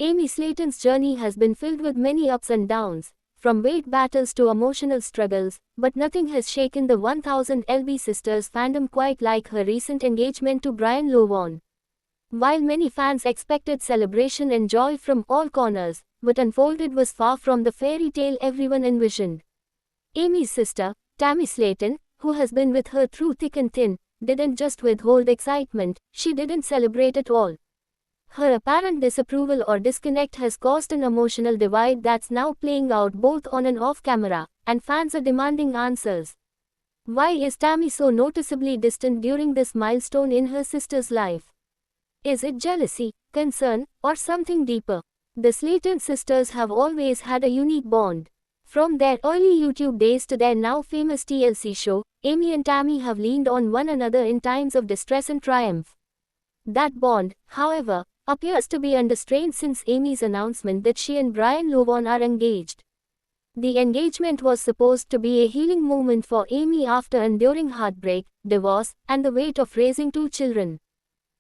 Amy Slayton's journey has been filled with many ups and downs, from weight battles to emotional struggles, but nothing has shaken the 1000 LB Sisters fandom quite like her recent engagement to Brian Lovan. While many fans expected celebration and joy from all corners, what unfolded was far from the fairy tale everyone envisioned. Amy's sister, Tammy Slayton, who has been with her through thick and thin, didn't just withhold excitement, she didn't celebrate at all. Her apparent disapproval or disconnect has caused an emotional divide that's now playing out both on and off camera, and fans are demanding answers. Why is Tammy so noticeably distant during this milestone in her sister's life? Is it jealousy, concern, or something deeper? The Slayton sisters have always had a unique bond. From their early YouTube days to their now famous TLC show, Amy and Tammy have leaned on one another in times of distress and triumph. That bond, however, appears to be under strain since Amy's announcement that she and Brian Lovan are engaged. The engagement was supposed to be a healing moment for Amy after enduring heartbreak, divorce, and the weight of raising two children.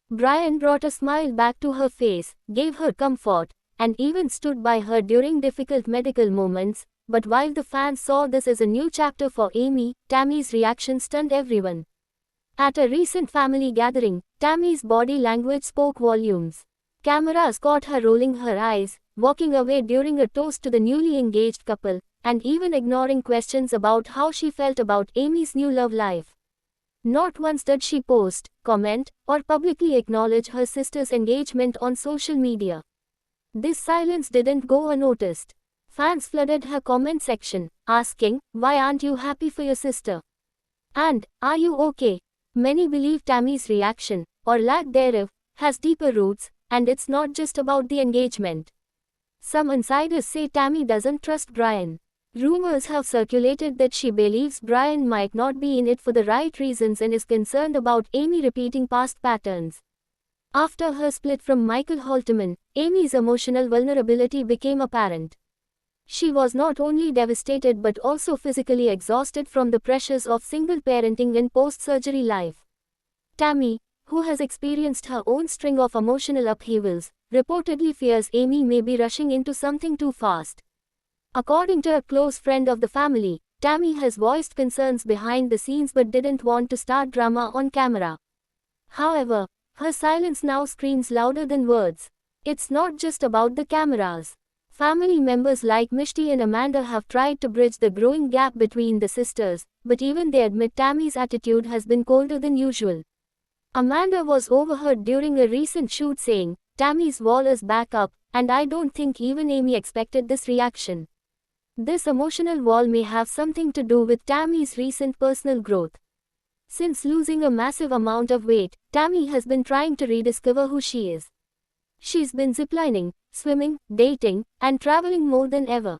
Brian brought a smile back to her face, gave her comfort, and even stood by her during difficult medical moments, but while the fans saw this as a new chapter for Amy, Tammy's reaction stunned everyone. At a recent family gathering, Tammy's body language spoke volumes. Cameras caught her rolling her eyes, walking away during a toast to the newly engaged couple, and even ignoring questions about how she felt about Amy's new love life. Not once did she post, comment, or publicly acknowledge her sister's engagement on social media. This silence didn't go unnoticed. Fans flooded her comment section, asking, "Why aren't you happy for your sister?" And, "Are you okay?" Many believe Tammy's reaction, or lack thereof, has deeper roots, and it's not just about the engagement. Some insiders say Tammy doesn't trust Brian. Rumors have circulated that she believes Brian might not be in it for the right reasons and is concerned about Amy repeating past patterns. After her split from Michael Halterman, Amy's emotional vulnerability became apparent. She was not only devastated but also physically exhausted from the pressures of single parenting and post-surgery life. Tammy, who has experienced her own string of emotional upheavals, reportedly fears Amy may be rushing into something too fast. According to a close friend of the family, Tammy has voiced concerns behind the scenes but didn't want to start drama on camera. However, her silence now screams louder than words. It's not just about the cameras. Family members like Mishti and Amanda have tried to bridge the growing gap between the sisters, but even they admit Tammy's attitude has been colder than usual. Amanda was overheard during a recent shoot saying, "Tammy's wall is back up, and I don't think even Amy expected this reaction." This emotional wall may have something to do with Tammy's recent personal growth. Since losing a massive amount of weight, Tammy has been trying to rediscover who she is. She's been ziplining, swimming, dating, and traveling more than ever.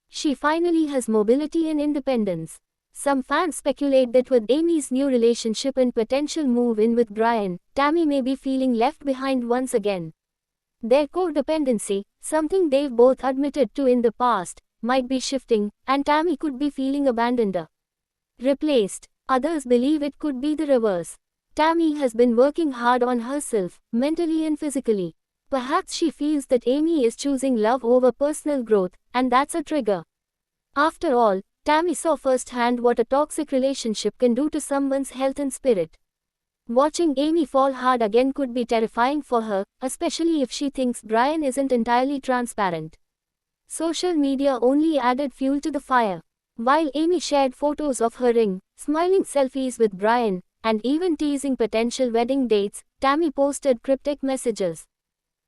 She finally has mobility and independence. Some fans speculate that with Amy's new relationship and potential move in with Brian, Tammy may be feeling left behind once again. Their codependency, something they've both admitted to in the past, might be shifting, and Tammy could be feeling abandoned or replaced. Others believe it could be the reverse. Tammy has been working hard on herself, mentally and physically. Perhaps she feels that Amy is choosing love over personal growth, and that's a trigger. After all, Tammy saw firsthand what a toxic relationship can do to someone's health and spirit. Watching Amy fall hard again could be terrifying for her, especially if she thinks Brian isn't entirely transparent. Social media only added fuel to the fire. While Amy shared photos of her ring, smiling selfies with Brian, and even teasing potential wedding dates, Tammy posted cryptic messages.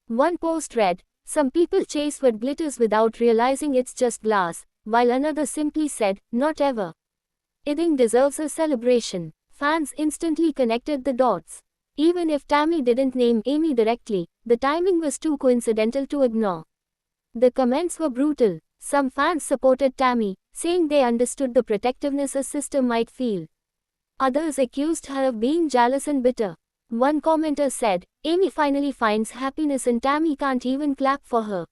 One post read, "Some people chase what glitters without realizing it's just glass," while another simply said, "Not ever." It deserves a celebration. Fans instantly connected the dots. Even if Tammy didn't name Amy directly, the timing was too coincidental to ignore. The comments were brutal. Some fans supported Tammy, saying they understood the protectiveness a sister might feel. Others accused her of being jealous and bitter. One commenter said, "Amy finally finds happiness and Tammy can't even clap for her.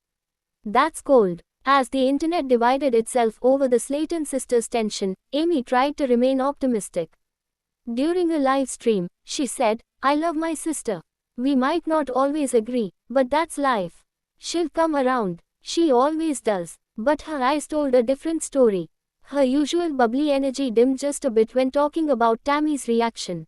That's cold." As the internet divided itself over the Slayton sisters' tension, Amy tried to remain optimistic. During a live stream, she said, "I love my sister. We might not always agree, but that's life. She'll come around. She always does. But her eyes told a different story. Her usual bubbly energy dimmed just a bit when talking about Tammy's reaction.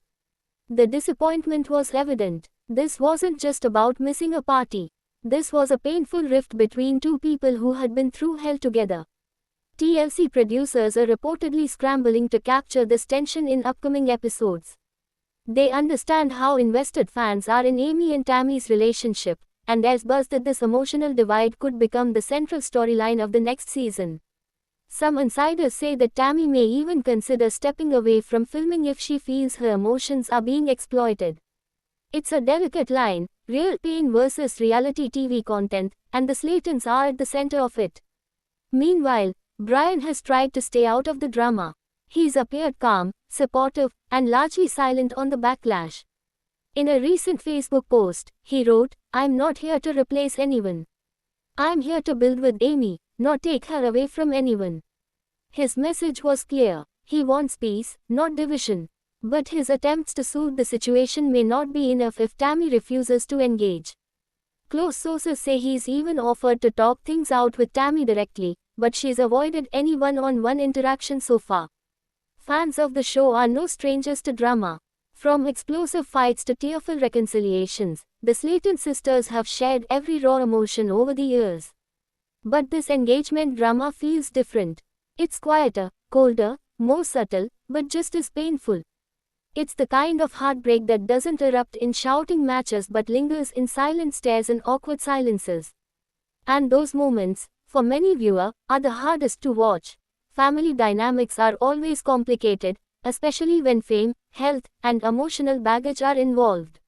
The disappointment was evident. This wasn't just about missing a party. This was a painful rift between two people who had been through hell together. TLC producers are reportedly scrambling to capture this tension in upcoming episodes. They understand how invested fans are in Amy and Tammy's relationship, and there's buzz that this emotional divide could become the central storyline of the next season. Some insiders say that Tammy may even consider stepping away from filming if she feels her emotions are being exploited. It's a delicate line, real pain versus reality TV content, and the Slaytons are at the center of it. Meanwhile, Brian has tried to stay out of the drama. He's appeared calm, supportive, and largely silent on the backlash. In a recent Facebook post, he wrote, "I'm not here to replace anyone. I'm here to build with Amy, not take her away from anyone." His message was clear. He wants peace, not division. But his attempts to soothe the situation may not be enough if Tammy refuses to engage. Close sources say he's even offered to talk things out with Tammy directly, but she's avoided any one-on-one interaction so far. Fans of the show are no strangers to drama. From explosive fights to tearful reconciliations, the Slayton sisters have shared every raw emotion over the years. But this engagement drama feels different. It's quieter, colder, more subtle, but just as painful. It's the kind of heartbreak that doesn't erupt in shouting matches but lingers in silent stares and awkward silences. And those moments, for many viewers, are the hardest to watch. Family dynamics are always complicated, especially when fame, health, and emotional baggage are involved.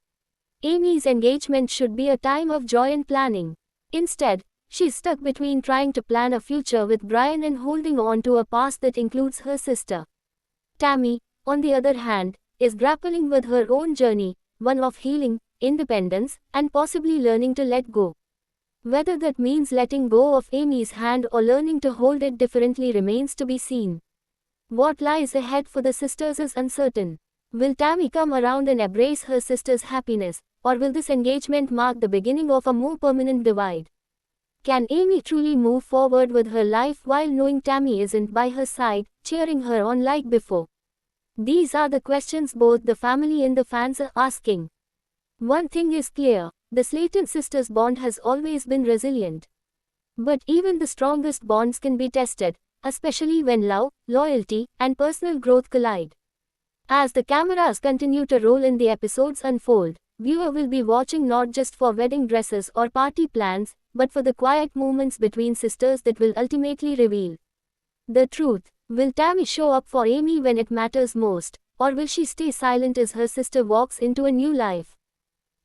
Amy's engagement should be a time of joy and planning. Instead, she's stuck between trying to plan a future with Brian and holding on to a past that includes her sister. Tammy, on the other hand, is grappling with her own journey, one of healing, independence, and possibly learning to let go. Whether that means letting go of Amy's hand or learning to hold it differently remains to be seen. What lies ahead for the sisters is uncertain. Will Tammy come around and embrace her sister's happiness, or will this engagement mark the beginning of a more permanent divide? Can Amy truly move forward with her life while knowing Tammy isn't by her side, cheering her on like before? These are the questions both the family and the fans are asking. One thing is clear, the Slayton sisters' bond has always been resilient. But even the strongest bonds can be tested, especially when love, loyalty, and personal growth collide. As the cameras continue to roll and the episodes unfold, viewer will be watching not just for wedding dresses or party plans, but for the quiet moments between sisters that will ultimately reveal the truth. Will Tammy show up for Amy when it matters most, or will she stay silent as her sister walks into a new life?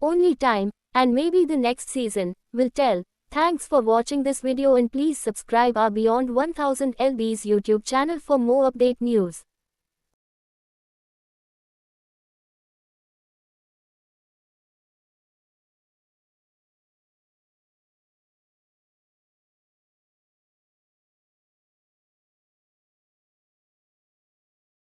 Only time, and maybe the next season, will tell. Thanks for watching this video and please subscribe our Beyond 1000 LB's YouTube channel for more update news.